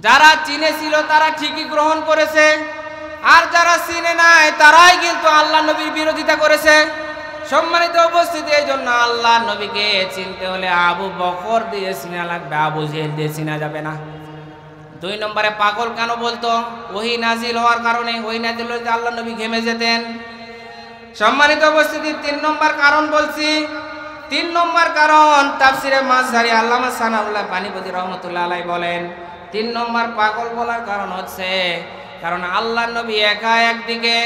যারা চিনেছিল তারা ঠিকই গ্রহণ করেছে, আর যারা চিনে নাই তারাই কিন্তু আল্লাহ নবীর বিরোধিতা করেছে। সম্মানিত উপস্থিতি, এই জন্য আল্লাহ নবীকে চিনতে হলে আবু বকর দিয়ে চিনা লাগবে, আবু জেহেল দিয়ে চিনা যাবে না। 2 নম্বরে পাগল কেন বলতো? ওহী নাজিল হওয়ার কারণে। ওহী নাজিল হলে আল্লাহ নবী ঘেমে যেতেন। সম্মানিত উপস্থিতি, 3 নম্বর কারণ বলছি। 3 নম্বর কারণ তাফসিরে মাযহারি আল্লামা সানাউল্লাহ পানিপতি রহমাতুল্লাহ আলাইহি বলেন, 3 নম্বর পাগল বলার কারণ হচ্ছে কারণ আল্লাহ নবী একা একদিকে,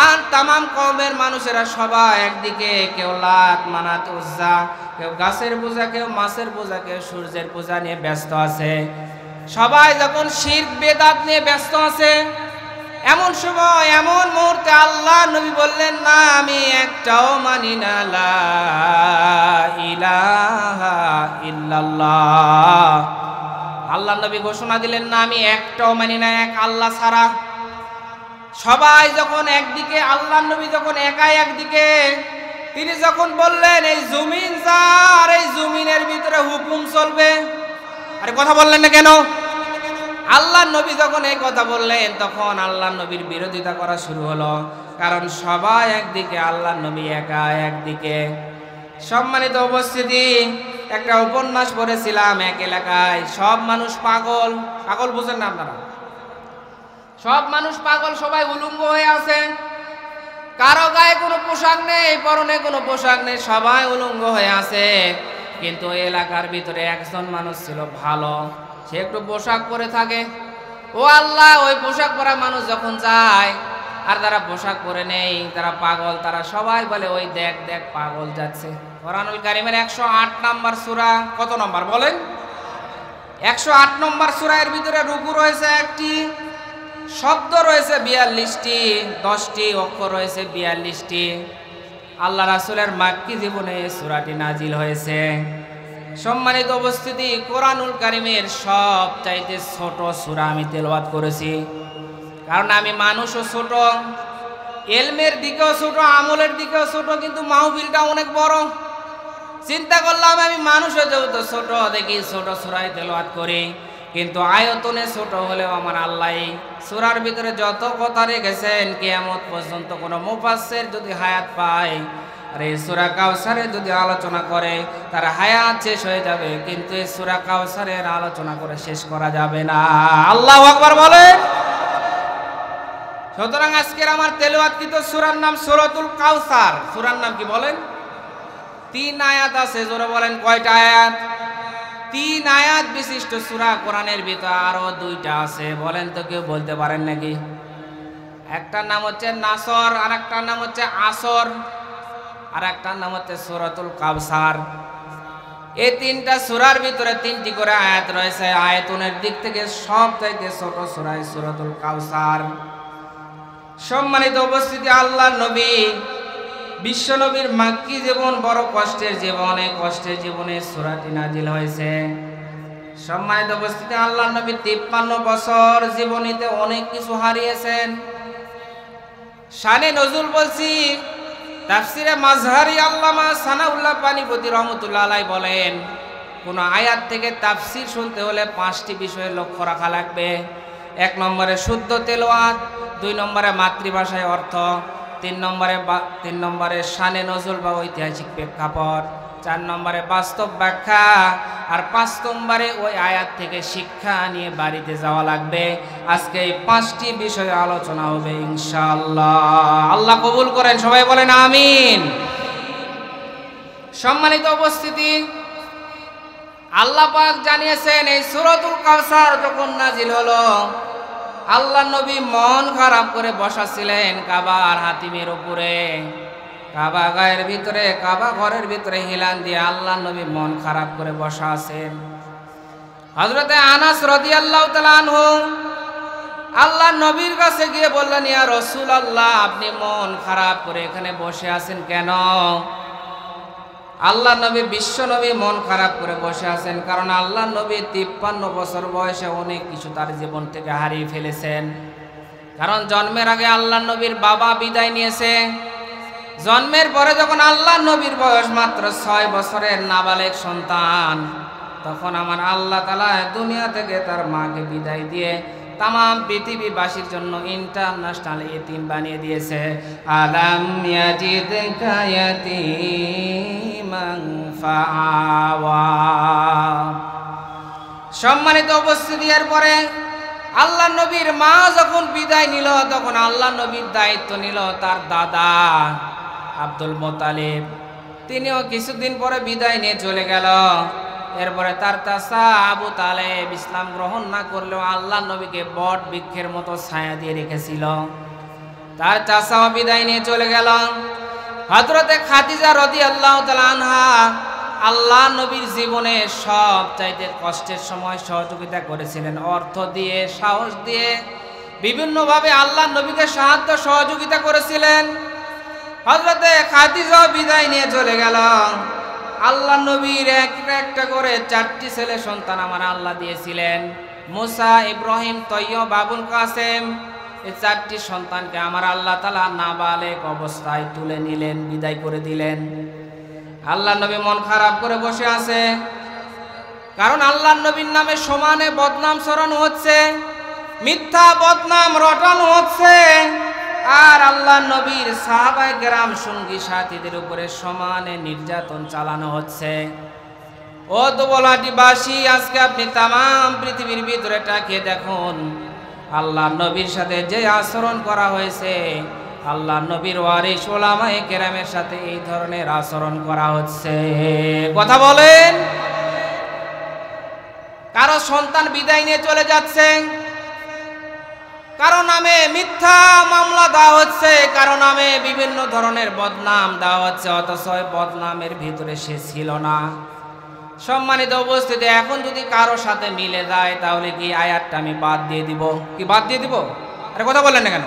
আর তামাম কওমের মানুষেরা সবাই একদিকে। কেউ লাত, মানাত, উজ্জা, কেউ গাছের পূজা, কেউ মাছের পূজা, কেউ সূর্যের পূজা নিয়ে ব্যস্ত আছে। সবাই যখন শিরক বেদাত নিয়ে ব্যস্ত আছে, এমন সময়, এমন মুহূর্তে আল্লাহ নবী বললেন, না আমি একটাও মানি না, লা ইলাহা ইল্লাল্লাহ। আল্লাহ নবী ঘোষণা দিলেন, না আমি একটাও মানি না এক আল্লাহ ছাড়া। সবাই যখন একদিকে, আল্লাহ নবী যখন একাই একদিকে, তিনি যখন বললেন এই জমিন যার, এই জমিনের ভিতরে হুকুম চলবে। আরে কথা বললেন না কেন? আল্লাহ নবী যখন এই কথা বললেন তখন আল্লাহ নবীর বিরোধিতা করা শুরু হলো, কারণ সবাই একদিকে, আল্লাহ নবী একা একদিকে। সম্মানিত উপস্থিতি, একটা উপন্যাস পড়েছিলাম, এক এলাকায় সব মানুষ পাগল। পাগল বুঝেন না আপনারা? সব মানুষ পাগল, সবাই উলঙ্গ হয়ে আছে, কারো গায়ে কোনো পোশাক নেই, পরনে কোনো পোশাক নেই, সবাই উলঙ্গ হয়ে আছে। কিন্তু এলাকার ভিতরে একজন মানুষ ছিল ভালো, সে একটু পোশাক পরে থাকে। ও আল্লাহ, ওই পোশাক পরা মানুষ যখন যায় আর যারা পোশাক পরে নেই তারা পাগল, তারা সবাই বলে ওই দেখ দেখ পাগল যাচ্ছে। কোরআনুল কারীমের 108 নম্বর সূরা, কত নম্বর বলেন? 108 নম্বর সূরা, এর ভিতরে রুকু রয়েছে একটি, শব্দ রয়েছে 42টি, 10টি অক্ষর রয়েছে 42টি। আল্লাহ রাসূলের মাক্কি জীবনে এই সূরাটি নাজিল হয়েছে। সম্মানিত উপস্থিতি, কোরআনুল কারীমের সবচাইতে ছোট সূরা আমি তেলাওয়াত করেছি, কারণ আমি মানুষও ছোট, ইলমের দিকেও ছোট, আমলের দিকেও ছোট, কিন্তু মাহফিলটা অনেক বড়। চিন্তা করলাম আমি মানুষও যেহেতু ছোট, দেখি ছোট সূরায় তেলাওয়াত করি, কিন্তু আয়তনে ছোট হলেও আমার আল্লাহ সূরার ভিতরে যত কথা রেখেছেন কিয়ামত পর্যন্ত কোনো মুফাসসির যদি হায়াত পায় আর এই সূরা কাউসারে যদি আলোচনা করে তার হায়াত শেষ হয়ে যাবে, কিন্তু এই সূরা কাউসারের আলোচনা করে শেষ করা যাবে না। আল্লাহু আকবার বলেন। সুতরাং আজকের আমার তেলাওয়াতকৃত সূরার নাম সূরাতুল কাউসার। সূরার নাম কি বলেন? 3 আয়াত আছে, জোরে বলেন কয়টা আয়াত? 3 আয়াত বিশিষ্ট সূরা। কোরআনের ভিতর আরো 2টা আছে, বলেন তো কেউ বলতে পারেন নাকি? একটার নাম হচ্ছে নাসর, আর একটার নাম হচ্ছে আসর, আর একটার নাম হচ্ছে সূরাতুল কাউসার। এই 3টা সূরার ভিতরে 3টি করে আয়াত রয়েছে। আয়াতনের দিক থেকে সবচাইতে ছোট সূরা সূরাতুল কাউসার। সম্মানিত উপস্থিতি, আল্লাহর নবী, বিশ্ব নবীর মাক্কি জীবন বড় কষ্টের জীবন, এই কষ্টের জীবনে সূরাটি নাজিল হয়েছে। সম্মানিত উপস্থিতি, আল্লাহর নবী 53 বছর জীবনীতে অনেক কিছু হারিয়েছেন। শানে নজুল বলছি, তাফসিরে মাযহারি আল্লামা সানাউল্লাহ পানিপতি রহমাতুল্লাহ আলাইহি বলেন, কোন আয়াত থেকে তাফসির শুনতে হলে 5টি বিষয়ে লক্ষ্য রাখা লাগবে। 1 নম্বরে শুদ্ধ তেলাওয়াত, 2 নম্বরে মাতৃভাষায় অর্থ, 3 নম্বরে শানে নজুল বা ঐতিহাসিক প্রেক্ষাপট, 4 নম্বরে বাস্তব ব্যাখ্যা, আর 5 নম্বরে ওই আয়াত থেকে শিক্ষা নিয়ে বাড়িতে যাওয়া লাগবে। আজকে এই 5টি বিষয়ে আলোচনা হবে ইনশাআল্লাহ। আল্লাহ কবুল করেন, সবাই বলেন আমিন। সম্মানিত উপস্থিতি, আল্লাহ পাক জানিয়েছেন এই সূরাতুল কাউসার যখন নাজিল হলো, আল্লাহ নবী মন খারাপ করে বসা ছিলেন কাবার হাতিমের উপরে। কাবা গায়ের ভিতরে, কাবা ঘরের ভিতরে হিলান দিয়ে আল্লাহ নবী মন খারাপ করে বসা আছেন। হযরতে আনাস রাদিয়াল্লাহু তাআলা আনহু আল্লাহ নবীর কাছে গিয়ে বললেন, ইয়া রাসূলুল্লাহ, আপনি মন খারাপ করে এখানে বসে আছেন কেন? আল্লাহ নবী, বিশ্ব নবী মন খারাপ করে বসে আছেন কারণ আল্লাহ নবী 53 বছর বয়সে অনেক কিছু তার জীবন থেকে হারিয়ে ফেলেছেন। কারণ জন্মের আগে আল্লাহ নবীর বাবা বিদায় নিয়েছে। জন্মের পরে যখন আল্লাহ নবীর বয়স মাত্র 6 বছরের নাবালেগ সন্তান, তখন আমার আল্লাহ তাআলা দুনিয়া থেকে তার মাকে বিদায় দিয়ে তাম পৃথিবীবাসীর জন্য ইন্টারন্যাশনাল ইতিম বানিয়ে দিয়েছে। আলাম ইয়াজিদকা ইয়াতীমান ফাআওয়া। সম্মানিত উপস্থিতি, এর পরে আল্লাহ নবীর মা যখন বিদায় নিল তখন আল্লাহ নবীর দায়িত্ব নিল তার দাদা আব্দুল মুত্তালিব। তিনিও কিছুদিন পরে বিদায় নিয়ে চলে গেল। এরপরে তার চাচা আবু তালেব ইসলাম গ্রহণ না করলেও আল্লাহ নবীকে বট বৃক্ষের মতো ছায়া দিয়ে রেখেছিল। তার চাচাও বিদায় নিয়ে চলে গেল। হযরতে খাদিজা রাদিয়াল্লাহু তাআলা আনহা আল্লাহ নবীর জীবনে সব চাইতে কষ্টের সময় সহযোগিতা করেছিলেন, অর্থ দিয়ে, সাহস দিয়ে, বিভিন্নভাবে আল্লাহ নবীকে সাহায্য সহযোগিতা করেছিলেন। হযরতে খাদিজা বিদায় নিয়ে চলে গেল। আল্লাহ নবীর একটা একটা করে 4টি ছেলে সন্তান আমার আল্লাহ দিয়েছিলেন, মুসা, ইব্রাহিম, তৈয়ব, আবুল কাসেম। এই 4টি সন্তানকে আমার আল্লাহ তাআলা নাবালেগ অবস্থায় তুলে নিলেন, বিদায় করে দিলেন। আল্লাহ নবী মন খারাপ করে বসে আছে, কারণ আল্লাহ নবীর নামে সমানে বদনাম ছড়ানো হচ্ছে, মিথ্যা বদনাম রটানো হচ্ছে, আর আল্লাহ নবীর সাহাবায়ে কেরাম সঙ্গী সাথীদের উপরে সমানে নির্যাতন চালানো হচ্ছে। ও দুবলাটিবাসী, আজকে আপনি তামাম পৃথিবীর ভিতরে তাকিয়ে দেখুন, আল্লাহ নবীর সাথে যে আচরণ করা হয়েছে, আল্লাহ নবীর ওয়ারিস উলামায়ে কেরামের সাথে এই ধরনের আচরণ করা হচ্ছে। কথা বলেন। কারো সন্তান বিদায় নিয়ে চলে যাচ্ছে, কারো নামে মিথ্যা মামলা দেওয়া হচ্ছে, কারো নামে বিভিন্ন ধরনের বদনাম দেওয়া হচ্ছে, অথচ বদনামের ভিতরে সে ছিল না। সম্মানিত উপস্থিতি, এখন যদি কারো সাথে মিলে যায় তাহলে কি আয়াতটা আমি বাদ দিয়ে দিব? কি বাদ দিয়ে দিব? আরে কথা বলেন না কেন?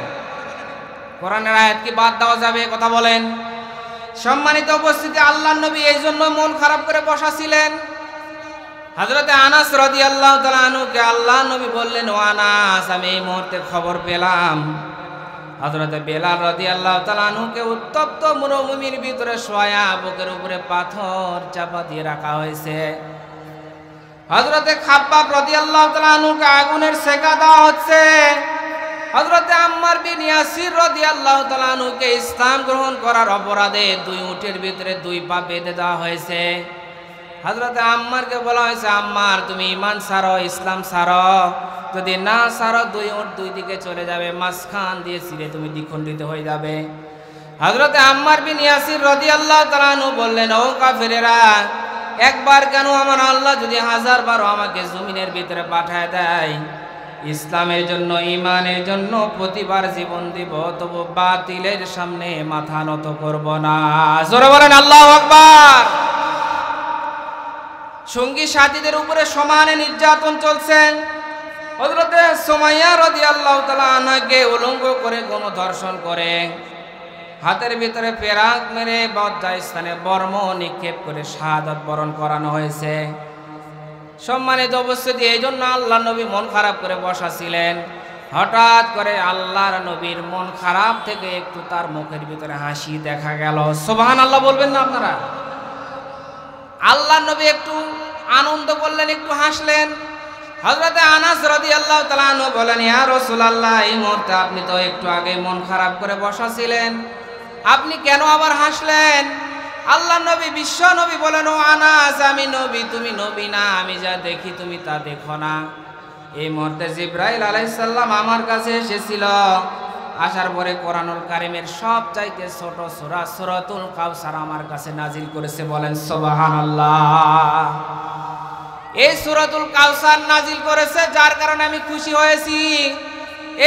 কোরআনের আয়াত কি বাদ দেওয়া যাবে? কথা বলেন। সম্মানিত উপস্থিতি, আল্লাহ নবী এই জন্য মন খারাপ করে বসা ছিলেন। হযরতে আনাস রাদিয়াল্লাহু তাআলা আনহুকে আল্লাহ নবী বললেন, ও আনাস, আমি এই মুহূর্তে খবর পেলাম হযরতে বেলাল রাদিয়াল্লাহু তাআলা আনহুকে উত্তপ্ত মরুভূমির ভিতরে শোয়া, বুকের উপরে পাথর চাপা দিয়ে রাখা হয়েছে। হযরতে খাব্বাব রাদিয়াল্লাহু তাআলা আনহুকে আগুনের সেকা দেওয়া হচ্ছে। হযরতে আম্মার বিন ইয়াসির রাদিয়াল্লাহু তাআলা আনহুকে ইসলাম গ্রহণ করার অপরাধে 2 উটের ভিতরে 2 পা বেঁধে দেওয়া হয়েছে। হযরতে আম্মারকে বলা হয়েছে, আম্মার, তুমি ঈমান ছাড়ো, ইসলাম ছাড়ো, যদি না ছাড়ো 2 উট 2 দিকে চলে যাবে, মাঝখান দিয়ে ছিঁড়ে তুমি দ্বিখণ্ডিত হয়ে যাবে। হযরতে আম্মার বিন ইয়াসির রাদিয়াল্লাহু তাআলা আনহু বললেন, ও কাফেরেরা, একবার কেন, আমার আল্লাহ যদি 1000 বার আমাকে জমিনের ভিতরে পাঠায় দেয়, ইসলামের জন্য, ঈমানের জন্য প্রতিবার জীবন দিব, তবু বাতিলের সামনে মাথা নত করব না। জোরে বলেন আল্লাহু আকবার। সঙ্গী সাথীদের উপরে সমানে নির্যাতন চলছে। হযরতে সুমাইয়া রাদিয়াল্লাহু তাআলা আনহাকে উলঙ্গ করে গণধর্ষণ করে, হাতের ভিতরে পেরাক মেরে বজ্জাস্থানে বর্ম নিক্ষেপ করে শাহাদাত বরণ করানো হয়েছে। সম্মানিত উপস্থিতি, এই জন্য আল্লাহ নবী মন খারাপ করে বসা ছিলেন। হঠাৎ করে আল্লাহর নবীর মন খারাপ থেকে একটু তার মুখের ভিতরে হাসি দেখা গেল। সুবহানাল্লাহ বলবেন না আপনারা? আল্লাহ নবী একটু আনন্দ করলেন, একটু হাসলেন। হযরতে আনাস রাদিয়াল্লাহু তাআলা আনহু বলেন, ইয়া রাসূলুল্লাহ, এই মুহূর্তে আপনি তো একটু আগে মন খারাপ করে বসা ছিলেন, আপনি কেন আবার হাসলেন? আল্লাহ নবী, বিশ্ব নবী বলেন, ও আনাস, আমি নবী, তুমি নবী না, আমি যা দেখি তুমি তা দেখো না। এই মুহূর্তে জিবরাইল আলাইহিস সালাম আমার কাছে এসেছিল। আসার পরে কোরআনুল কারীমের সব চাইতে ছোট সূরা সূরাতুল কাউসার আমার কাছে নাজিল করেছে। বলেন সুবহানাল্লাহ। এই সূরাতুল কাউসার নাজিল করেছে, যার কারণে আমি খুশি হয়েছি।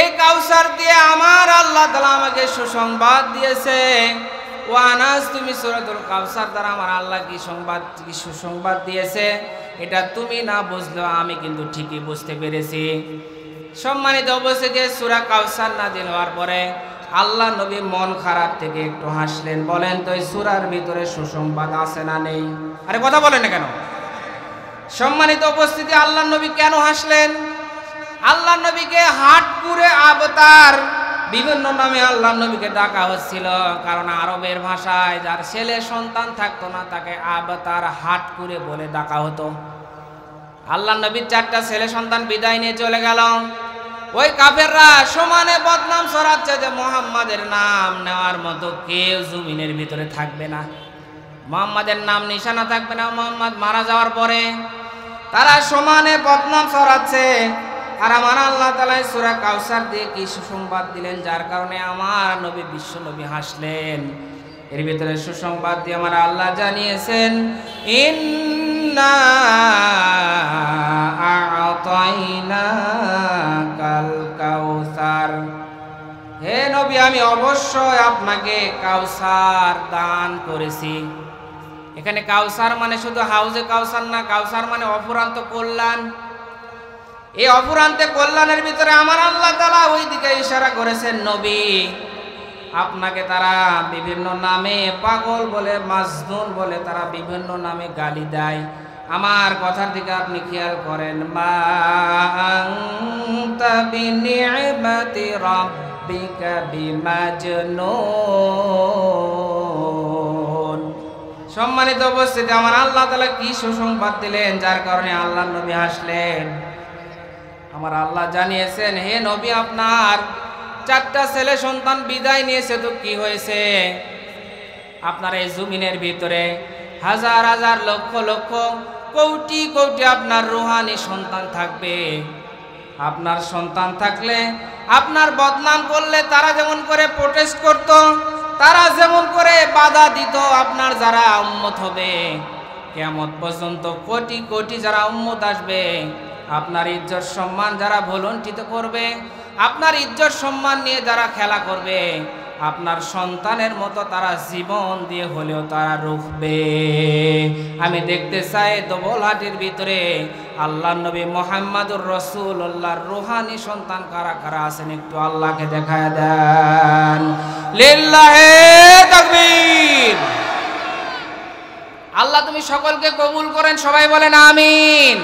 এই কাউসার দিয়ে আমার আল্লাহ তাআলা আমাকে সুসংবাদ দিয়েছে। ও আনাস, তুমি সূরাতুল কাউসার দ্বারা আমার আল্লাহ কি সুসংবাদ দিয়েছে, এটা তুমি না বুঝলেও আমি কিন্তু ঠিকই বুঝতে পেরেছি। সম্মানিত উপস্থিতি, সূরা কাউসার নাজিল হওয়ার পরে আল্লাহ নবী মন খারাপ থেকে একটু হাসলেন। বলেন তো, এই সূরার ভিতরে সুসংবাদ আছে না নেই? আরে কথা বলেন না কেন? সম্মানিত উপস্থিতি, আল্লাহ নবী কেন হাসলেন? আল্লাহ নবীকে হাটকুরে আবতার, বিভিন্ন নামে আল্লাহ নবীকে ডাকা হচ্ছিল, কারণ আরবের ভাষায় যার ছেলে সন্তান থাকতো না তাকে আবতার, হাটকুরে বলে ডাকা হতো। আল্লাহ নবীর 4টা ছেলে সন্তান বিদায় নিয়ে চলে গেল। ওই কাফেররা সমানে বদনাম ছড়াচ্ছে যে মুহাম্মাদের নাম নেওয়ার মতো কেউ জমিনের ভিতরে থাকবে না, মুহাম্মাদের নাম নিশানা থাকবে না মুহাম্মদ মারা যাওয়ার পরে। তারা সমানে বদনাম ছড়াচ্ছে। আর আমার আল্লাহ তাআলা সূরা কাউসার দিয়ে কি সুসংবাদ দিলেন, যার কারণে আমার নবী বিশ্ব নবী হাসলেন। এর ভিতরে সুসংবাদ দিয়ে আমার আল্লাহ জানিয়েছেন, ইন্না আ'তাইনাকাল কাউসার, হে নবী আমি অবশ্যই আপনাকে কাউসার দান করেছি। এখানে কাউসার মানে শুধু হাউজে কাউসার না, কাউসার মানে অফুরান্ত কল্যাণ। এই অফুরান্ত কল্যাণের ভিতরে আমার আল্লাহ তাআলা ওই দিকে ইশারা করেছেন, নবী আপনাকে তারা বিভিন্ন নামে পাগল বলে, মাজনুন বলে, তারা বিভিন্ন নামে গালি দেয়। আমার কথার দিকে আপনি খেয়াল করেন, মা আনতা বিনি'মাতি রাব্বিকা বিমাজনুন। সম্মানিত উপস্থিতি, আমার আল্লাহ তাআলা কি সুসংবাদ দিলেন, যার কারণে আল্লাহর নবী হাসলেন। আমার আল্লাহ জানিয়েছেন, হে নবী আপনার 4টা ছেলে সন্তান বিদায় নিয়েছে তো কি হয়েছে, আপনার এই জমিনের ভিতরে হাজার হাজার লক্ষ লক্ষ কোটি কোটি আপনার রূহানি সন্তান থাকবে। আপনার সন্তান থাকলে আপনার বদনাম করলে তারা যেমন করে প্রোটেস্ট করত, তারা যেমন করে বাধা দিত, আপনার যারা উম্মত হবে কিয়ামত পর্যন্ত কোটি কোটি যারা উম্মত আসবে, আপনার ইজ্জত সম্মান যারা ভুলুণ্ঠিত করবে, আপনার ইজ্জত সম্মান নিয়ে যারা খেলা করবে, আপনার সন্তানের মতো তারা জীবন দিয়ে হলেও তারা রুখবে। আমি দেখতে চাই দোবলহাটির ভিতরে আল্লাহ নবী মুহাম্মদুর রাসূলুল্লাহর রূহানি সন্তান কারা কারা আছেন, একটু আল্লাহকে দেখায় দেন। লিল্লাহি তাকবীর। আল্লাহ তুমি সকলকে কবুল করেন, সবাই বলেন আমিন।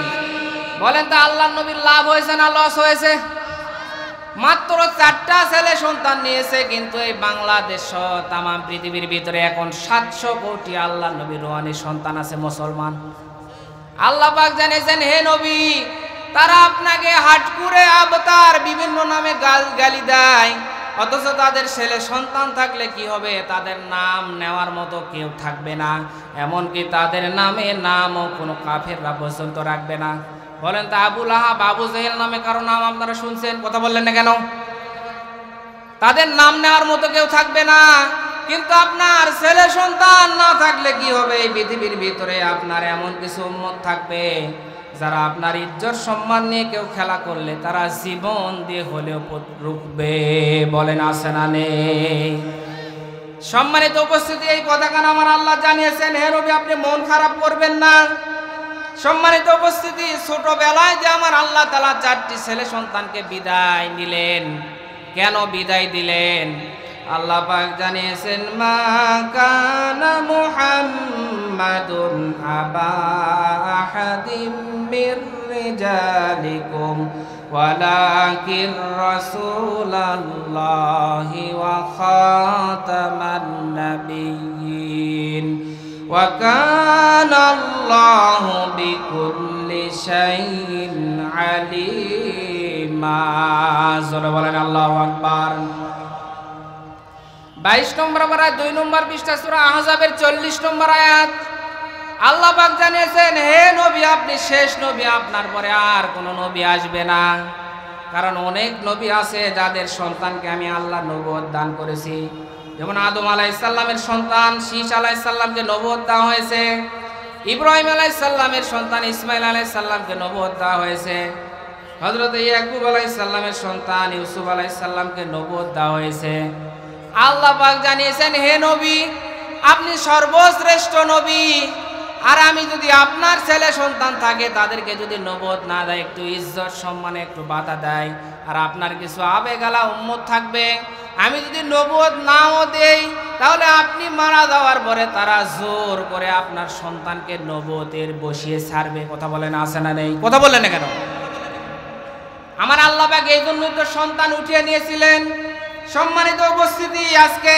বলেন তো আল্লাহ নবীর লাভ হয়েছে না লস হয়েছে? মাত্র 4টা ছেলে সন্তান নিয়েছে, কিন্তু এই বাংলাদেশ তাম পৃথিবীর ভিতরে এখন 700 কোটি আল্লাহ নবীর রূহানি সন্তান আছে মুসলমান। আল্লাহ পাক জানিয়েছেন, হে নবী তারা আপনাকে হাটকুরে আবতার বিভিন্ন নামে গালি দেয়, অথচ তাদের ছেলে সন্তান থাকলে কি হবে, তাদের নাম নেওয়ার মতো কেউ থাকবে না, এমনকি তাদের নামে নামও কোনো কাফেররা পর্যন্ত রাখবে না। বলেন তা আবু লাহাব, আবু জেহেল নামে কারো নাম আপনারা শুনছেন? কথা বললেন না কেন? তাদের নাম নেওয়ার মতো কেউ থাকবে না। কিন্তু আপনার ছেলে সন্তান না থাকলে কি হবে, এই পৃথিবীর ভিতরে আপনার এমন কিছু উম্মত থাকবে যারা আপনার ইজ্জত সম্মান নিয়ে কেউ খেলা করলে তারা জীবন দিয়ে হলেও রুখবে। বলেন আছে না নেই? সম্মানিত উপস্থিতি, এই কথাখানা আমার আল্লাহ জানিয়েছেন, হে নবী আপনি মন খারাপ করবেন না। সম্মানিত উপস্থিতি, ছোটবেলায় যে আমার আল্লাহ তাআলা 4টি ছেলে সন্তানকে বিদায় নিলেন, কেন বিদায় দিলেন আল্লাহ পাক জানিয়েছেন, মা কানা মুহাম্মাদুন আবা আহাদিম মির রিজালিকুম ওয়ালাকির রাসূলুল্লাহি ওয়া খাতামান নাবিয়্যিন ওয়া কানা আল্লাহু বিকুল্লি শাইইন আলিমা। জোরে বলেন আল্লাহু আকবার। 22 নম্বর পারা 2 নম্বর পৃষ্ঠা সূরা আহজাবের 40 নম্বর আয়াত। আল্লাহ পাক জানিয়েছেন, হে নবী আপনি শেষ নবী, আপনার পরে আর কোনো নবী আসবে না। কারণ অনেক নবী আছে যাদের সন্তানকে আমি আল্লাহ নবুয়ত দান করেছি। যেমন আদম আলাইহিস সালামের সন্তান শীশ আলাইহিস সালামকে নবুয়ত দেওয়া হয়েছে, ইব্রাহিম আলাইহিস সালামের সন্তান ইসমাইল আলাইহিস সালামকে নবুয়ত দেওয়া হয়েছে, হযরত ইয়াকুব আলাইহিস সালামের সন্তান ইউসুফ আলাইহিস সালামকে নবুয়ত দেওয়া হয়েছে। আল্লাহ পাক জানিয়েছেন, হে নবী আপনি সর্বশ্রেষ্ঠ নবী। আর আমি যদি আপনার ছেলে সন্তান থাকে তাদেরকে যদি নবুয়ত না দেয়, একটু ইজ্জত সম্মানে একটু বাধা দেয়, আর আপনার কিছু আবেগালা উম্মত থাকবে, আমি যদি নবুয়ত নাও দেই তাহলে আপনি মারা যাওয়ার পরে তারা জোর করে আপনার সন্তানকে নবুয়তের বসিয়ে ছাড়বে। কথা বলেন আছে না নেই? কথা বললেন না কেন? আমার আল্লাহ পাক এই জন্যই তো সন্তান উঠিয়ে নিয়েছিলেন। সম্মানিত উপস্থিতি, আজকে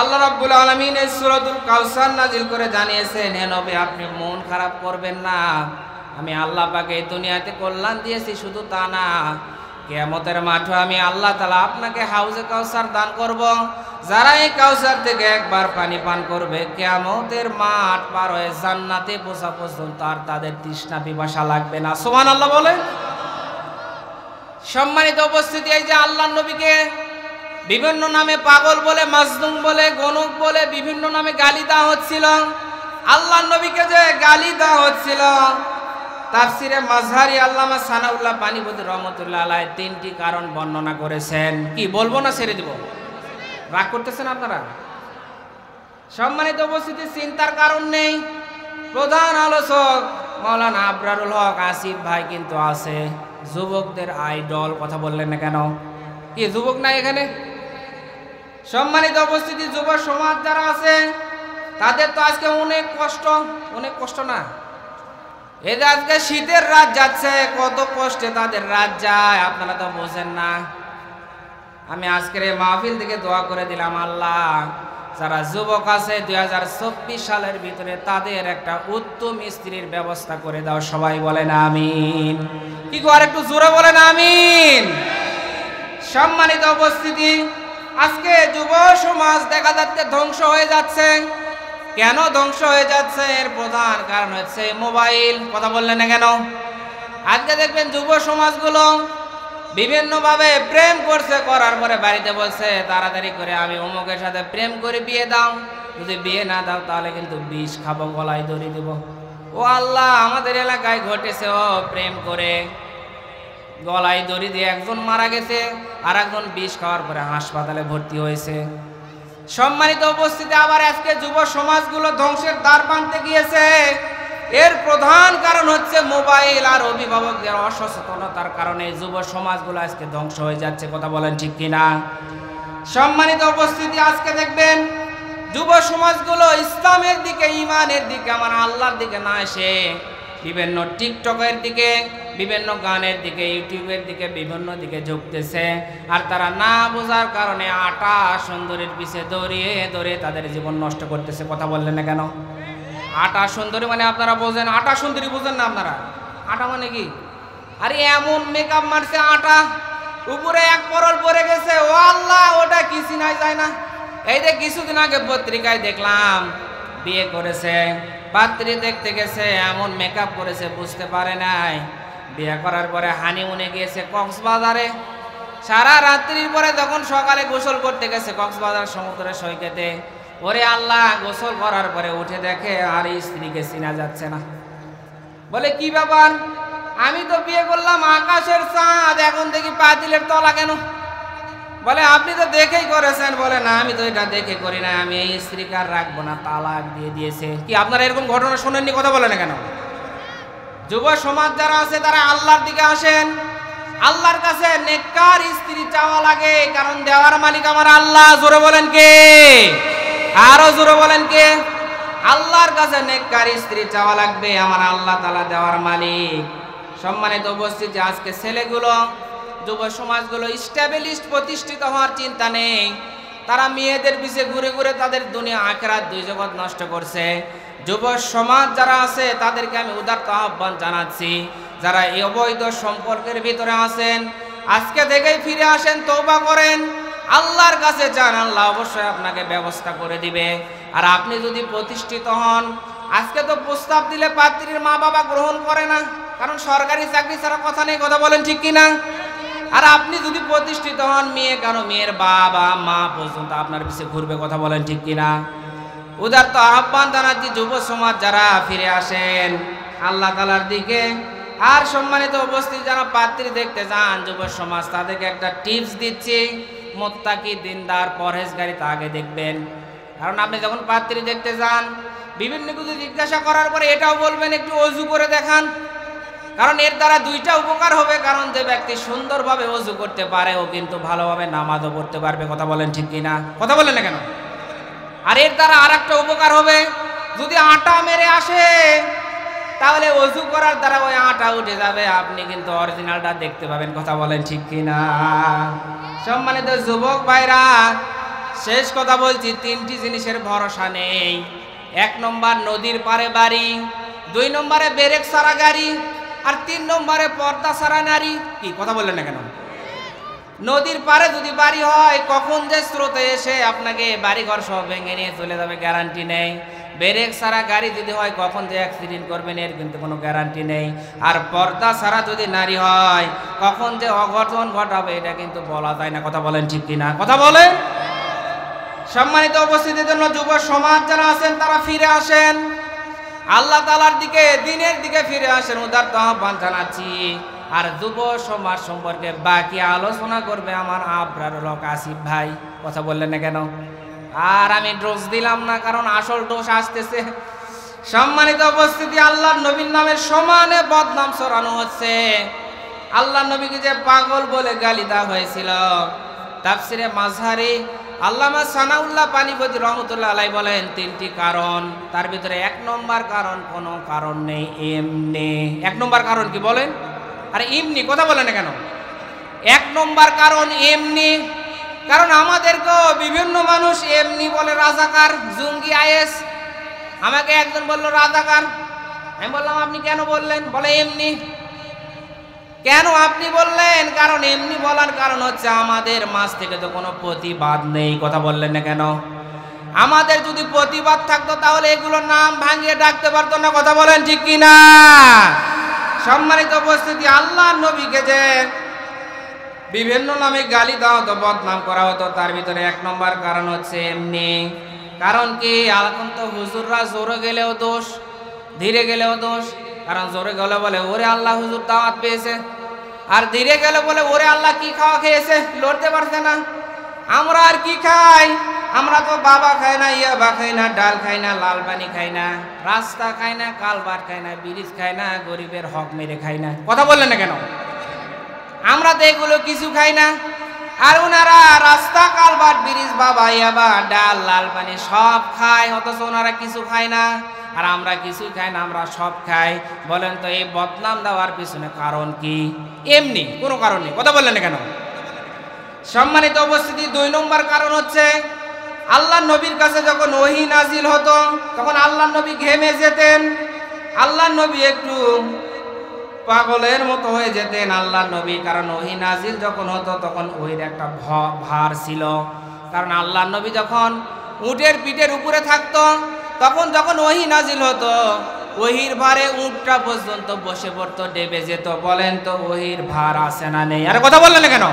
আল্লাহ রাব্বুল আলামিন এই সূরাতুল কাউসার নাজিল করে জানিয়েছেন, হে নবী আপনি মন খারাপ করবেন না। আমি আল্লাহ পাকে এই দুনিয়াতে কল্যাণ দিয়েছি, শুধু তা না, কিয়ামতের মাঠে আমি আল্লাহ তাআলা আপনাকে হাউজে কাউসার দান করব। যারা এই কাউসার থেকে একবার পানি পান করবে, কিয়ামতের মাঠ পার হয়ে জান্নাতে পৌঁছা পর্যন্ত আর তাদের তৃষ্ণা পিপাসা লাগবে না। সুবহানাল্লাহ বলে। সম্মানিত উপস্থিতি, এই যে আল্লাহর নবীকে বিভিন্ন নামে পাগল বলে, মাজনুন বলে, গণক বলে বিভিন্ন নামে গালি দেওয়া হচ্ছিল। আল্লাহর নবীকে যে গালি দেওয়া হচ্ছিল, তাফসিরে মাজহারি আল্লামা সানাউল্লাহ পানিপতি রহমতুল্লাহ আলাইহি তিনটি কারণ বর্ণনা করেছেন। কি বলবো না ছেড়ে দিব? রাগ করতেছেন আপনারা? সম্মানিত উপস্থিতি, চিন্তার কারণ নেই। প্রধান আলোচক মাওলানা আবরারুল হক আসিফ ভাই কিন্তু আছে, যুবকদের আইডল। কথা বললেন না কেন? কি যুবক নাই এখানে? সম্মানিত উপস্থিতি, যুব সমাজ যারা আছে তাদের তো আজকে অনেক কষ্ট, অনেক কষ্ট না? এই যে আজকে শীতের রাত যাচ্ছে, কত কষ্টে তাদের রাত যায় আপনারা তো বোঝেন না। আমি আজকের এই মাহফিল থেকে দোয়া করে দিলাম, আল্লাহ যারা যুবক আছে 2024 সালের ভিতরে তাদের একটা উত্তম স্ত্রীর ব্যবস্থা করে দাও। সবাই বলেন আমিন। কি গো, আর একটু জোরে বলেন আমিন। সম্মানিত উপস্থিতি, আজকে যুব সমাজ দেখা যাচ্ছে ধ্বংস হয়ে যাচ্ছে। কেন ধ্বংস হয়ে যাচ্ছে? এর প্রধান কারণ হচ্ছে মোবাইল। কথা বললেন না কেন? আজকে দেখবেন যুব সমাজগুলো বিভিন্নভাবে প্রেম করছে, করার পরে বাড়িতে বলছে তাড়াতাড়ি করে আমি অমুকের সাথে প্রেম করে বিয়ে দাও, যদি বিয়ে না দাও তাহলে কিন্তু বিষ খাবো, গলায় দড়ি দিব। ও আল্লাহ, আমাদের এলাকায় ঘটেছে, ও প্রেম করে গলায় দড়ি দিয়ে একজন মারা গেছে, আর একজন বিষ খাওয়ার পরে হাসপাতালে ভর্তি হয়েছে। সম্মানিত উপস্থিতি, আবার আজকে যুব সমাজগুলো ধ্বংসের দ্বার প্রান্তে গিয়েছে। এর প্রধান কারণ হচ্ছে মোবাইল আর অভিভাবকদের অসচেতনতার কারণে যুব সমাজগুলো আজকে ধ্বংস হয়ে যাচ্ছে। কথা বলেন ঠিক কিনা? সম্মানিত উপস্থিতি, আজকে দেখবেন যুব সমাজগুলো ইসলামের দিকে, ইমানের দিকে, আমার আল্লাহর দিকে না এসে বিভিন্ন টিকটকের দিকে, বিভিন্ন গানের দিকে, ইউটিউবের দিকে, বিভিন্ন দিকে ঝুঁকতেছে। আর তারা না বোঝার কারণে আটা সুন্দরীর পিছে দৌড়িয়ে দৌড়িয়ে তাদের জীবন নষ্ট করতেছে। কথা বললেন না কেন? আটা সুন্দরী মানে আপনারা বোঝেন? আটা সুন্দরী বোঝেন না আপনারা? আটা মানে কি? আরে এমন মেকআপ মারছে, আটা উপরে এক পরল পরে গেছে। ও আল্লাহ, ওটা কি চিনাই যায় না? এই যে কিছুদিন আগে পত্রিকায় দেখলাম বিয়ে করেছে, পাত্রী দেখতে গেছে, এমন মেকআপ করেছে বুঝতে পারে নাই। বিয়ে করার পরে হানিমুনে গিয়েছে কক্সবাজারে। সারা রাত্রির পরে যখন সকালে গোসল করতে গেছে কক্সবাজার সমুদ্রের সৈকতে, ওরে আল্লাহ, গোসল করার পরে উঠে দেখে আর স্ত্রীকে চিনা যাচ্ছে না। বলে কি ব্যাপার? আমি তো বিয়ে করলাম আকাশের চাঁদ, এখন দেখি পাতিলের তলা কেন? বলে আপনি তো দেখেই করেছেন। বলে না, আমি তো এটা দেখে করি না, আমি এই স্ত্রীকে আর রাখবো না, তালাক দিয়ে দিয়েছে। কি আপনারা এরকম ঘটনা শোনেননি? কথা বলে না কেন? যুব সমাজ যারা আছে তারা আল্লাহর দিকে আসেন। আল্লাহর কাছে নেককার স্ত্রী চাওয়া লাগে, কারণ দেওয়ার মালিক আমার আল্লাহ। জোরে বলেন কে? আরো জোরে বলেন কে? আল্লাহর কাছে নেককার স্ত্রী চাওয়া লাগবে, আমার আল্লাহ তাআলা দেওয়ার মালিক। সম্মানিত উপস্থিতি, আজকে ছেলেগুলো, যুব সমাজগুলো স্ট্যাবলিশড, প্রতিষ্ঠিত হওয়ার চিন্তা নেই। তারা মেয়েদের পিছে ঘুরে ঘুরে তাদের দুনিয়া আখিরাত দুই জগৎ নষ্ট করছে। যুব সমাজ যারা আছে তাদেরকে আমি উদারত আহ্বান জানাচ্ছি, যারা এই অবৈধ সম্পর্কের ভিতরে আছেন, আজকে থেকেই ফিরে আসেন, তওবা করেন, আল্লাহর কাছে যান। আল্লাহ অবশ্যই আপনাকে ব্যবস্থা করে দিবে। আর আপনি যদি প্রতিষ্ঠিত হন, আজকে তো প্রস্তাব দিলে পাত্রীর মা বাবা গ্রহণ করে না, কারণ সরকারি চাকরি ছাড়া কথা নেই। কথা বলেন ঠিক কিনা? আর আপনি যদি প্রতিষ্ঠিত হন, মেয়ে কেন, মেয়ের বাবা মা পর্যন্ত আপনার পিছে ঘুরবে। কথা বলেন ঠিক কিনা? উদারত আহ্বান জানাচ্ছি, যুব সমাজ যারা ফিরে আসেন আল্লাহ তাআলার দিকে। আর সম্মানিত উপস্থিতি, যারা পাত্রী দেখতে যান যুব সমাজ, তাদেরকে একটা টিপস দিচ্ছি, মুত্তাকি, দিনদার, পরহেজগারী আগে দেখবেন। কারণ আপনি যখন পাত্রী দেখতে যান, বিভিন্ন কিছু জিজ্ঞাসা করার পরে এটাও বলবেন একটু অজু করে দেখান, কারণ এর দ্বারা দুইটা উপকার হবে। কারণ যে ব্যক্তি সুন্দরভাবে অজু করতে পারে, ও কিন্তু ভালোভাবে নামাজও পড়তে পারবে। কথা বলেন ঠিক কিনা? কথা বলেন না কেন? আর এর দ্বারা আর একটা উপকার হবে, যদি আটা মেরে আসে তাহলে অজু করার দ্বারা ওই আটা উঠে যাবে, আপনি কিন্তু অরিজিনালটা দেখতে পাবেন। কথা বলেন ঠিক কিনা? সম্মানিত যুবক ভাইরা, শেষ কথা বলছি, তিনটি জিনিসের ভরসা নেই। 1 নম্বর নদীর পারে বাড়ি, 2 নম্বরে ব্রেক ছাড়া গাড়ি, আর 3 নম্বরে পর্দা ছাড়া নারী। কি কথা বললেন না কেন? নদীর পারে যদি বাড়ি হয়, কখন যে স্রোতে এসে আপনাকে বাড়িঘর সব ভেঙে নিয়ে চলে যাবে গ্যারান্টি নেই। ব্রেক ছাড়া গাড়ি যদি হয়, কখন যে অ্যাক্সিডেন্ট করবেন এর কিন্তু কোনো গ্যারান্টি নেই। আর পর্দা ছাড়া যদি নারী হয়, কখন যে অঘটন ঘটাবে এটা কিন্তু বলা যায় না। কথা বলেন ঠিক কিনা? কথা বলেন। সম্মানিত উপস্থিতির জন্য যুব সমাজ যারা আছেন তারা ফিরে আসেন, আল্লাহ তাআলার দিকে, দিনের দিকে ফিরে আসেন, উদারত আহ্বান জানাচ্ছি। আর যুব সমাজ সম্পর্কে বাকি আলোচনা করবে আমার আবরার লোক আসিফ ভাই। কথা বললেন না কেন? আর আমি ডোজ দিলাম না, কারণ আসল ডোজ আসতেছে। সম্মানিত উপস্থিতি, আল্লাহর নবীর নামের সমানে বদনাম ছড়ানো হচ্ছে। আল্লাহর নবীকে যে পাগল বলে গালি দেওয়া হয়েছিল, তাফসিরে মাযহারি আল্লামা সানাউল্লাহ পানিপতি রহমতুল্লাহ আলাইহি বলেন 3টি কারণ। তার ভিতরে 1 নম্বর কারণ কোনো কারণ নেই, এমনি। 1 নম্বর কারণ কি বলেন? আরে এমনি, কথা বলেন না কেন? 1 নম্বর কারণ এমনি। কারণ আমাদেরকেও বিভিন্ন মানুষ এমনি বলে, রাজাকার, জঙ্গি, আইএস। আমাকে একজন বলল রাজাকার, আমি বললাম আপনি কেন বললেন? বলে এমনি। কেন আপনি বললেন? কারণ এমনি বলার কারণ হচ্ছে আমাদের মাঝ থেকে তো কোনো প্রতিবাদ নেই। কথা বললেন না কেন? আমাদের যদি প্রতিবাদ থাকতো তাহলে এগুলো নাম ভাঙিয়ে ডাকতে পারতো না। কথা বলেন ঠিক কিনা? সম্মানিত উপস্থিতি, আল্লাহর নবীকে যে বিভিন্ন নামে গালি দেওয়া হতো, বদনাম করা হতো, তার ভিতরে 1 নম্বর কারণ হচ্ছে এমনি। কারণ কি? এখন তো হুজুররা জোরে গেলেও দোষ, ধীরে গেলেও দোষ। কারণ জোরে গেলে বলে ওরে আল্লাহ হুজুর দাওয়াত পেয়েছে, আর ধীরে গেলে বলে ওরে আল্লাহ কি খাওয়া খেয়েছে, লড়তে পারছে না। আমরা আর কি খাই? আমরা তো বাবা খাই না, ইয়াবা খাই না, ডাল খাই না, লাল পানি খাই না, রাস্তা খাই না, কালবার খাই না, ব্রিজ খাই না, গরিবের হক মেরে খাই না। কথা বললেন না কেন? আমরা তো এগুলো কিছু খাই না। আর ওনারা রাস্তা, কালবার, ব্রিজ, বাবা, ইয়াবা, ডাল, লাল পানি সব খায়, অথচ ওনারা কিছু খায় না। আর আমরা কিছুই খাই না, আমরা সব খাই। বলেন তো এই বদনাম দেওয়ার পিছনে কারণ কি? এমনি, কোনো কারণ নেই। কথা বললেন না কেন? সম্মানিত উপস্থিতি, 2 নম্বর কারণ হচ্ছে আল্লাহর নবীর কাছে যখন ওহী নাজিল হতো তখন আল্লাহর নবী ঘেমে যেতেন। আল্লাহর নবী একটু পাগলের মতো হয়ে যেতেন আল্লাহর নবী। কারণ ওহী নাজিল যখন হতো তখন ওহীর একটা ভার ছিল। কারণ আল্লাহর নবী যখন উটের পিঠের উপরে থাকতো, তখন যখন ওহী নাজিল হতো ওহীর ভারে উটটা পর্যন্ত বসে পড়তো, ডেবে যেত। বলেন তো ওহীর ভার আছে না নেই? আরে কথা বললেন না কেন?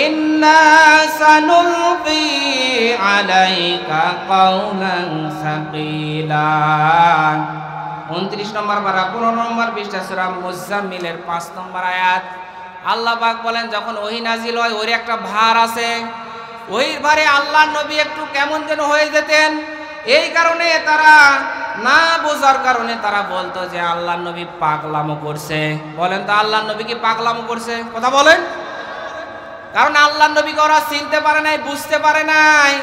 ইন্না সানুলকি আলাইকা কাওলান সাকিলা। 29 নম্বর পারা 15 নম্বর পৃষ্ঠা সূরা মুজাম্মিলের 5 নম্বর আয়াত। আল্লাহ পাক বলেন যখন ওহী নাজিল হয় ওর একটা ভার আছে, ওহীর ভারে আল্লাহর নবী একটু কেমন যেন হয়ে যেতেন। এই কারণে তারা না বোঝার কারণে তারা বলতো যে আল্লাহর নবী পাগলামো করছে। বলেন তো আল্লাহর নবী কি পাগলামো করছে? কথা বলেন। কারণ আল্লাহর নবীকে ওরা চিনতে পারে নাই, বুঝতে পারে নাই।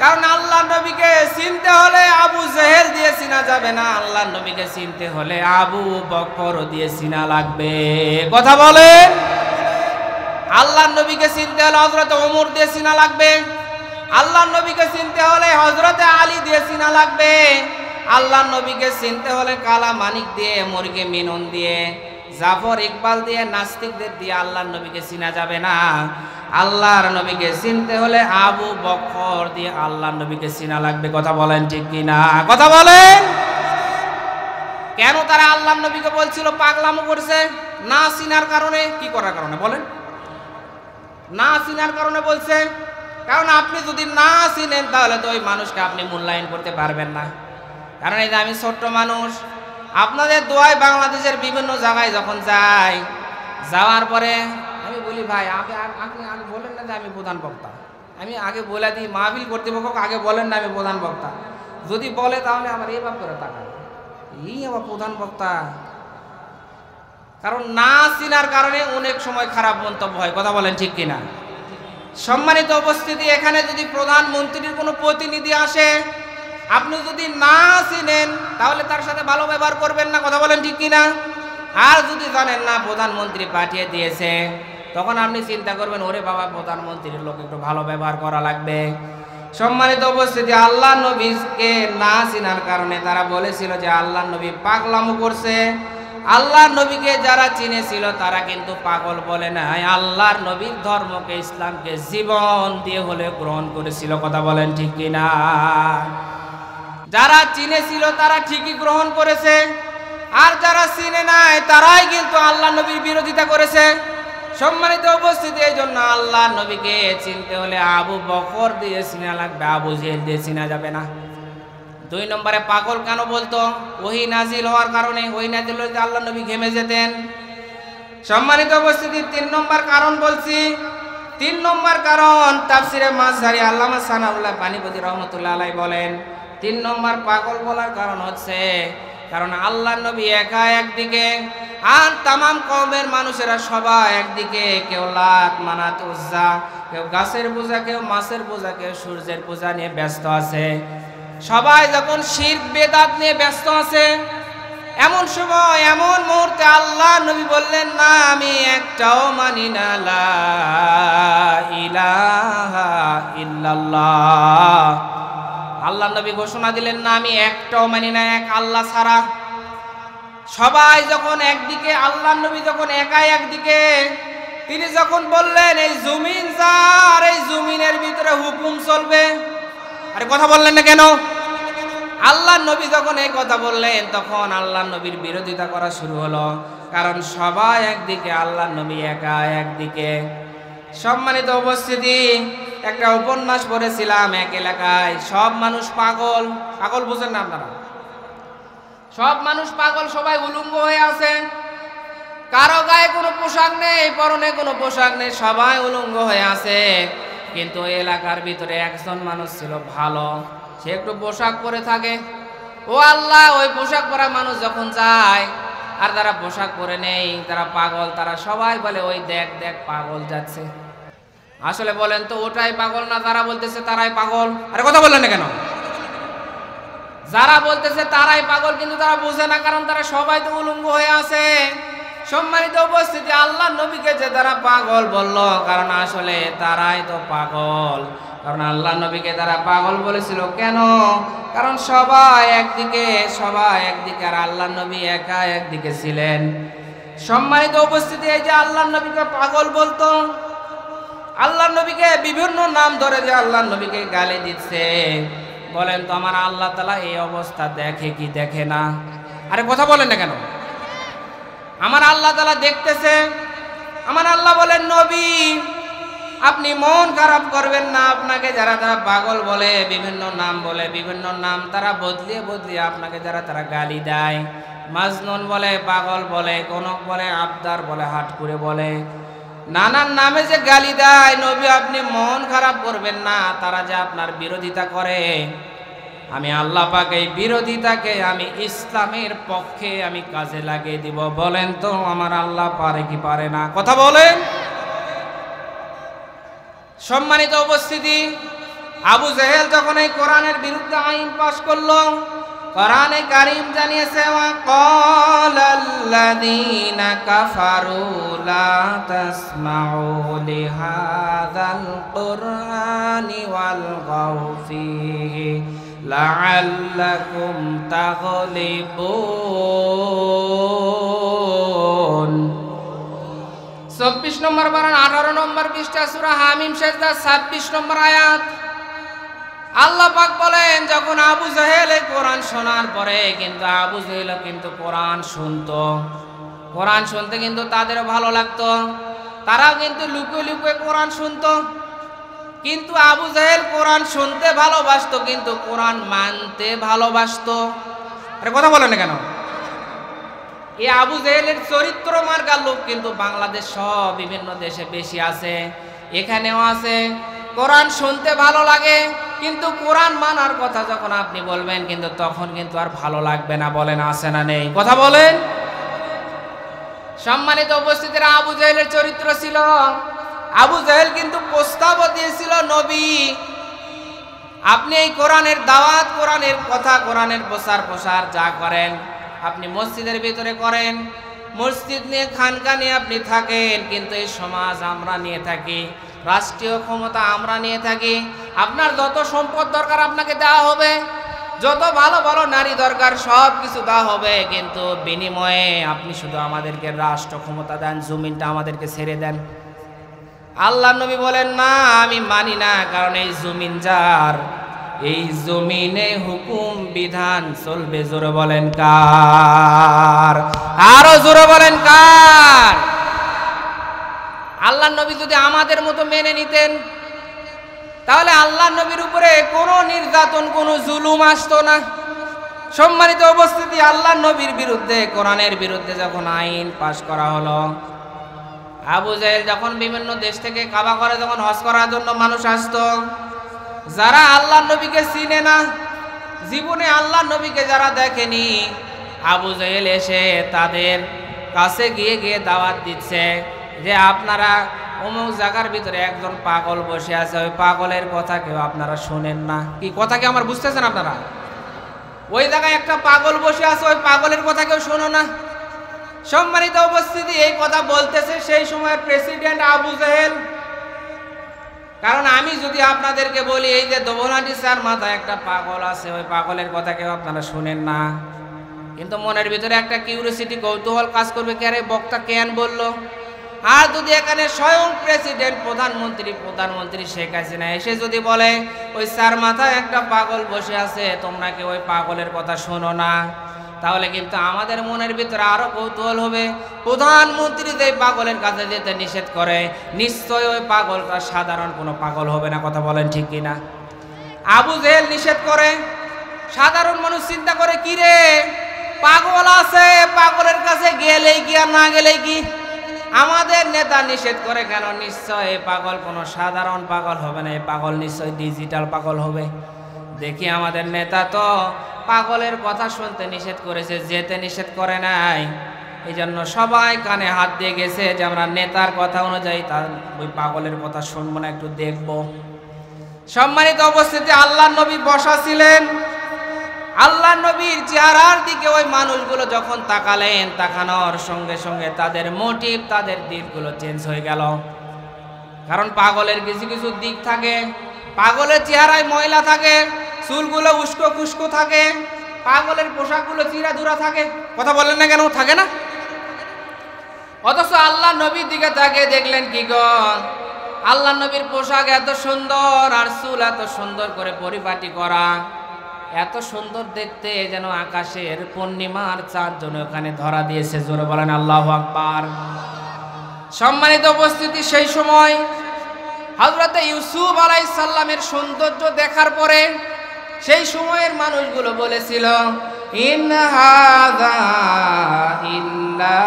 কারণ আল্লাহর নবীকে চিনতে হলে আবু জেহেল দিয়ে চিনা যাবে না, আল্লাহর নবীকে চিনতে হলে আবু বকর দিয়ে চিনা লাগবে। কথা বলেন। আল্লাহর নবীকে চিনতে হলে হযরত ওমর দিয়ে চিনা লাগবে, আল্লাহর নবীকে চিনতে হলে হযরতে আলী দিয়ে চিনা লাগবে, আল্লাহর নবীকে চিনতে হলে কালা মানিক দিয়ে, মুরগে মিনন দিয়ে, জাফর ইকবাল দিয়ে, নাস্তিকদের দিয়ে আল্লাহর নবীকে চিনা যাবে না। আল্লাহর নবীকে চিনতে হলে আবু বকর দিয়ে আল্লাহর নবীকে চিনা লাগবে। কথা বলেন ঠিক কিনা? কথা বলেন। কেন তারা আল্লাহর নবীকে বলছিল পাগলামো করছে? না চিনার কারণে। কি করার কারণে বলেন? না চিনার কারণে বলছে। কারণ আপনি যদি না চিনেন তাহলে তো ওই মানুষকে আপনি মূল্যায়ন করতে পারবেন না। কারণ এই যে আমি ছোট্ট মানুষ, আপনাদের দোয়ায় বাংলাদেশের বিভিন্ন জায়গায় যখন যাই, যাওয়ার পরে আমি বলি ভাই আপনি আগে বলেন না যে আমি প্রধান বক্তা। আমি আগে বলে দিই, মাহফিল কর্তৃপক্ষ আগে বলেন না আমি প্রধান বক্তা। যদি বলে তাহলে আমার এইভাবে করে তাকান, এই আবার প্রধান বক্তা। কারণ না চিনার কারণে অনেক সময় খারাপ মন্তব্য হয়। কথা বলেন ঠিক কিনা? সম্মানিত উপস্থিতি, এখানে যদি প্রধানমন্ত্রীর কোনো প্রতিনিধি আসে, আপনি যদি না চিনেন তাহলে তার সাথে ভালো ব্যবহার করবেন না। কথা বলেন ঠিক কিনা? আর যদি জানেন না প্রধানমন্ত্রী পাঠিয়ে দিয়েছে, তখন আপনি চিন্তা করবেন ওরে বাবা প্রধানমন্ত্রীর লোক একটু ভালো ব্যবহার করা লাগবে। সম্মানিত উপস্থিতি, আল্লাহ নবীকে না চিনার কারণে তারা বলেছিল যে আল্লাহ নবী পাগলামো করছে। আল্লাহর নবীকে যারা চিনেছিল তারা কিন্তু পাগল বলে নাই, আল্লাহর নবীর ধর্মকে ইসলামকে জীবন দিয়ে হলে গ্রহণ করেছিল। কথা বলেন ঠিক কিনা? যারা চিনেছিল তারা ঠিকই গ্রহণ করেছে, আর যারা চিনে নাই তারাই কিন্তু আল্লাহর নবীর বিরোধিতা করেছে। সম্মানিত উপস্থিতি, এই জন্য আল্লাহর নবীকে চিনতে হলে আবু বকর দিয়ে চিনা লাগবে, আবু জেহেল দিয়ে চিনা যাবে না। 2 নম্বরে পাগল কেন বলতো? ওহী নাজিল হওয়ার কারণে। ওহী নাজিল হলে আল্লাহর নবী ঘেমে যেতেন। সম্মানিত উপস্থিতি, 3 নম্বর কারণ বলছি। 3 নম্বর কারণ তাফসিরে মাযহারি আল্লামা সানাউল্লাহ পানিপতি রহমাতুল্লাহ আলাইহি বলেন, 3 নম্বর পাগল বলার কারণ হচ্ছে কারণ আল্লাহর নবী একা একদিকে, আর তামাম কওমের মানুষেরা সবাই একদিকে। কেউ লাত মানাত উজ্জা, কেউ গাছের পূজা, কেউ মাছের পূজা, কেউ সূর্যের পূজা নিয়ে ব্যস্ত আছে। সবাই যখন শিরক বেদাত নিয়ে ব্যস্ত আছে, এমন সময় এমন মুহূর্তে আল্লাহ নবী বললেন, না আমি একটাও মানি না, লা ইলাহা ইল্লাল্লাহ। আল্লাহ নবী ঘোষণা দিলেন, না আমি একটাও মানি না এক আল্লাহ ছাড়া। সবাই যখন একদিকে, আল্লাহ নবী যখন একাই একদিকে, তিনি যখন বললেন এই জমিন যার, এই জমিনের ভিতরে হুকুম চলবে। আরে কথা বললেন না কেন? আল্লাহ নবী যখন এই কথা বললেন তখন আল্লাহ নবীর বিরোধিতা করা শুরু হলো, কারণ সবাই একদিকে, আল্লাহ নবী একা একদিকে। সম্মানিত উপস্থিতি, একটা উপন্যাস পড়েছিলাম, এক এলাকায় সব মানুষ পাগল। পাগল বুঝেন না আপনারা? সব মানুষ পাগল, সবাই উলঙ্গ হয়ে আছে, কারো গায়ে কোনো পোশাক নেই, পরনে কোনো পোশাক নেই, সবাই উলঙ্গ হয়ে আছে। কিন্তু ওই এলাকার ভিতরে একজন মানুষ ছিল ভালো, সে একটু পোশাক পরে থাকে। ও আল্লাহ, ওই পোশাক পরা মানুষ যখন যায় আর যারা পোশাক পরে নেই তারা পাগল, তারা সবাই বলে ওই দেখ দেখ পাগল যাচ্ছে। আসলে বলেন তো ওটাই পাগল না যারা বলতেছে তারাই পাগল? আরে কথা বললেন না কেন? যারা বলতেছে তারাই পাগল, কিন্তু তারা বুঝে না, কারণ তারা সবাই তো উলঙ্গ হয়ে আছে। সম্মানিত উপস্থিতি, আল্লাহ নবীকে যে তারা পাগল বলল, কারণ আসলে তারাই তো পাগল। কারণ আল্লাহ নবীকে তারা পাগল বলেছিল কেন? কারণ সবাই একদিকে, সবাই একদিকে, আর আল্লাহ নবী একা একদিকে ছিলেন। সম্মানিত উপস্থিতি, এই যে আল্লাহ নবীকে পাগল বলতো, আল্লাহ নবীকে বিভিন্ন নাম ধরে যে আল্লাহ নবীকে গালি দিচ্ছে, বলেন তো আমার আল্লাহ তাআলা এই অবস্থা দেখে কি দেখে না? আরে কথা বলেন না কেন? আমার আল্লাহ তাআলা দেখতেছে। আমার আল্লাহ বলেন, নবী আপনি মন খারাপ করবেন না, আপনাকে যারা তারা পাগল বলে, বিভিন্ন নাম বলে, বিভিন্ন নাম তারা বদলিয়ে বদলিয়ে আপনাকে যারা তারা গালি দেয়, মাজনুন বলে, পাগল বলে, গণক বলে, আবদার বলে, হাট করে বলে, নানান নামে যে গালি দেয়, নবী আপনি মন খারাপ করবেন না, তারা যে আপনার বিরোধিতা করে, আমি আল্লাহ পাক এই বিরোধিতাকে আমি ইসলামের পক্ষে আমি কাজে লাগিয়ে দিব। বলেন তো আমার আল্লাহ পারে কি পারে না? কথা বলেন। সম্মানিত উপস্থিতি, আবু জেহেল যখন এই কোরআনের বিরুদ্ধে আইন পাশ করলো, কোরআনে কারীম জানিয়েছে, ওয়া ক্বালাল্লাযীনা কাফারু লা তাসমাউ লিহাযাল কুরআনি ওয়ালগাউ ফীহি লাআল্লাকুম তাগলিবুন। 24 নম্বর পারা 18 নম্বর পৃষ্ঠা সূরা হামিম সেজদা 26 নম্বর আয়াত। আল্লাহ পাক বলেন, যখন আবু জেহেল এই কোরআন শোনার পরে, কিন্তু আবু জেহেল কিন্তু কোরআন শুনতো, কোরআন শুনতে কিন্তু তাদেরও ভালো লাগতো, তারাও কিন্তু লুকিয়ে লুকিয়ে কোরআন শুনতো। কিন্তু আবু জেহেল কোরআন শুনতে ভালোবাসতো, কিন্তু কোরআন মানতে ভালোবাসতো। আরে কথা বলেন না কেন? এই আবু জেহেলের চরিত্র মার্কা লোক কিন্তু বাংলাদেশ সহ বিভিন্ন দেশে বেশি আছে, এখানেও আছে। কোরআন শুনতে ভালো লাগে, কিন্তু কোরআন মানার কথা যখন আপনি বলবেন, কিন্তু তখন কিন্তু আর ভালো লাগবে না। বলেন আছে না নেই? কথা বলেন। সম্মানিত উপস্থিতিরা, আবু জেহেলের চরিত্র ছিল, আবু জেহেল কিন্তু প্রস্তাবও দিয়েছিল, নবী আপনি এই কোরআনের দাওয়াত, কোরআনের কথা, কোরআনের প্রচার প্রসার যা করেন আপনি মসজিদের ভিতরে করেন, মসজিদ নিয়ে খানকা নিয়ে আপনি থাকেন, কিন্তু এই সমাজ আমরা নিয়ে থাকি, রাষ্ট্রীয় ক্ষমতা আমরা নিয়ে থাকি। আপনার যত সম্পদ দরকার আপনাকে দেওয়া হবে, যত ভালো ভালো নারী দরকার সব কিছু দেওয়া হবে, কিন্তু বিনিময়ে আপনি শুধু আমাদেরকে রাষ্ট্র ক্ষমতা দেন, জমিনটা আমাদেরকে ছেড়ে দেন। আল্লাহ নবী বলেন, না আমি মানি না, কারণ এই জমিন যার, এই জমিনে হুকুম বিধান চলবে। জোরে বলেন কার? আরো জোরে বলেন কার? আল্লাহ নবী যদি আমাদের মতো মেনে নিতেন, তাহলে আল্লাহ নবীর উপরে কোনো নির্যাতন, কোনো জুলুম আসতো না। সম্মানিত উপস্থিতি, আল্লাহ নবীর বিরুদ্ধে, কোরআনের বিরুদ্ধে যখন আইন পাশ করা হলো, আবু জাহেল যখন বিভিন্ন দেশ থেকে কাবা করে যখন হজ করার জন্য মানুষ আসতো, যারা আল্লাহ নবীকে চিনে না, জীবনে আল্লাহ নবীকে যারা দেখেনি, আবু জাহেল এসে তাদের কাছে গিয়ে গিয়ে দাওয়াত দিচ্ছে যে আপনারা অমুক জায়গার ভিতরে একজন পাগল বসে আছে, ওই পাগলের কথা কেউ আপনারা শোনেন না। কি কথা কি আমার বুঝতেছেন আপনারা? ওই জায়গায় একটা পাগল বসে আছে, ওই পাগলের কথা কেউ শোনো না। সম্মানিত উপস্থিতি, এই কথা বলতেছে সেই সময়ের প্রেসিডেন্ট আবু জাহেল। কারণ আমি যদি আপনাদেরকে বলি এই যে দোবলাটি স্যার মাথায় একটা পাগল আছে, ওই পাগলের কথা কেউ আপনারা শুনেন না, কিন্তু মনের ভিতরে একটা কিউরিওসিটি, কৌতূহল কাজ করবে, কে রে বক্তা কেন বললো। আর যদি এখানে স্বয়ং প্রেসিডেন্ট, প্রধানমন্ত্রী শেখ হাসিনা এসে যদি বলে ওই স্যার মাথায় একটা পাগল বসে আছে, তোমরা কি ওই পাগলের কথা শোনো না, তাহলে কিন্তু আমাদের মনের ভিতরে আরো কৌতূহল হবে। প্রধানমন্ত্রী যে পাগলের কাছে যেতে নিষেধ করে, নিশ্চয় ওই পাগলটা সাধারণ কোনো পাগল হবে না। কথা বলেন ঠিক কিনা? আবু জেহেল নিষেধ করে, সাধারণ মানুষ চিন্তা করে কি রে পাগল আছে, পাগলের কাছে গেলেই কি আর না গেলেই কি। আমাদের নেতা নিষেধ করে কেন? নিশ্চয় এই পাগল কোনো সাধারণ পাগল হবে না, এই পাগল নিশ্চয় ডিজিটাল পাগল হবে। দেখি আমাদের নেতা তো পাগলের কথা শুনতে নিষেধ করেছে, যেতে নিষেধ করে নাই। এই জন্য সবাই কানে হাত দিয়ে গেছে যে আমরা নেতার কথা অনুযায়ী তার ওই পাগলের কথা শুনবো না, একটু দেখবো। সম্মানিত উপস্থিতি, আল্লাহ নবী বসা ছিলেন। আল্লাহ নবীর চেহারার দিকে ওই মানুষগুলো যখন তাকালেন, তাকানোর সঙ্গে সঙ্গে তাদের মোটিভ, তাদের দিকগুলো চেঞ্জ হয়ে গেল। কারণ পাগলের কিছু কিছু দিক থাকে, পাগলের চেহারায় ময়লা থাকে, চুলগুলো উস্কো খুস্কো থাকে, পাগলের পোশাকগুলো চিরাধুরা থাকে। কথা বলেন না কেন? থাকে না? অথচ আল্লাহ নবীর দিকে তাকিয়ে দেখলেন কি গো, আল্লাহ নবীর পোশাক এত সুন্দর, আর চুল এত সুন্দর করে পরিপাটি করা, এত সুন্দর দেখতে যেন আকাশের পূর্ণিমার চাঁদ যেন ওখানে ধরা দিয়েছে। জোরে বলেন আল্লাহু আকবার। সম্মানিত উপস্থিতি, সেই সময় হযরত ইউসুফ আলাইহিস সালামের সৌন্দর্য দেখার পরে সেই সময়ের মানুষগুলো বলেছিল, ইন হাযা ইল্লা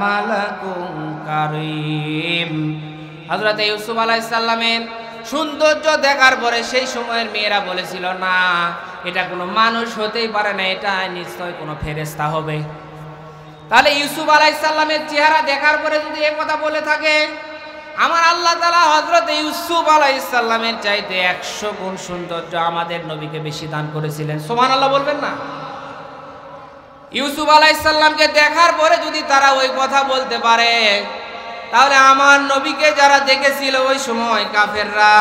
মালাকুন কারীম। হযরত ইউসুফ আলাইহিস সালামের সৌন্দর্য দেখার পরে সেই সময়ের মেয়েরা বলেছিল, না এটা কোনো মানুষ হতেই পারে না, এটা নিশ্চয় কোনো ফেরেশতা হবে। তাহলে ইউসুফ আলাইহিস সালামের চেহারা দেখার পরে যদি এই কথা বলে থাকে, আমার আল্লাহ তাআলা হযরত ইউসুফ আলাইহিস সালামের চাইতে 100 গুণ সৌন্দর্য আমাদের নবীকে বেশি দান করেছিলেন। সুবহানাল্লাহ বলবেন না? ইউসুফ আলাইহিস সালামকে দেখার পরে যদি তারা ওই কথা বলতে পারে, তাহলে আমার নবীকে যারা দেখেছিল ওই সময় কাফেররা,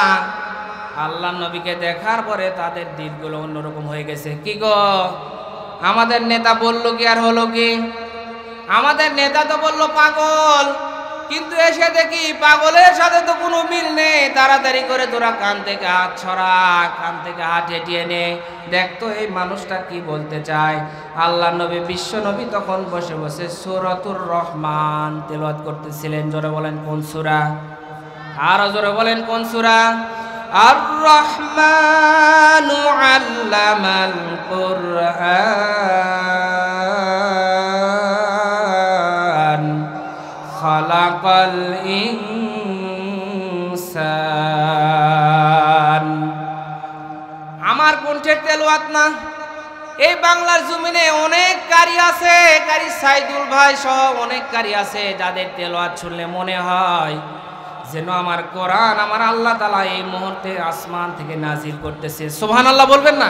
আল্লাহ নবীকে দেখার পরে তাদের দিলগুলো অন্যরকম হয়ে গেছে। কি গো, আমাদের নেতা বলল কি আর হলো কি? আমাদের নেতা তো বলল পাগল, কিন্তু এসে দেখি পাগলের সাথে তো কোনো মিল নেই। তাড়াতাড়ি করে তোরা কান থেকে হাত ছড়া, কান থেকে হাত হেঁটিয়ে নে, দেখতো এই মানুষটা কি বলতে চায়। আল্লাহ নবী, বিশ্ব নবী তখন বসে বসে সূরাতুর রহমান তেলাওয়াত করতেছিলেন। জোরে বলেন কোন সূরা? আর জোরে বলেন কোন সূরা? আর রহমানু আল্লামাল কুরআন খালাকাল ইনসান। আমার কণ্ঠের তেলাওয়াত না, এই বাংলার জমিনে অনেক কারি আছে, কারি সাইদুল ভাই সহ অনেক কারি আছে, যাদের তেলাওয়াত শুনলে মনে হয় যেন আমার কোরআন আমার আল্লাহ তাআলা এই মুহূর্তে আসমান থেকে নাজিল করতেছে। সুবহানাল্লাহ বলবেন না?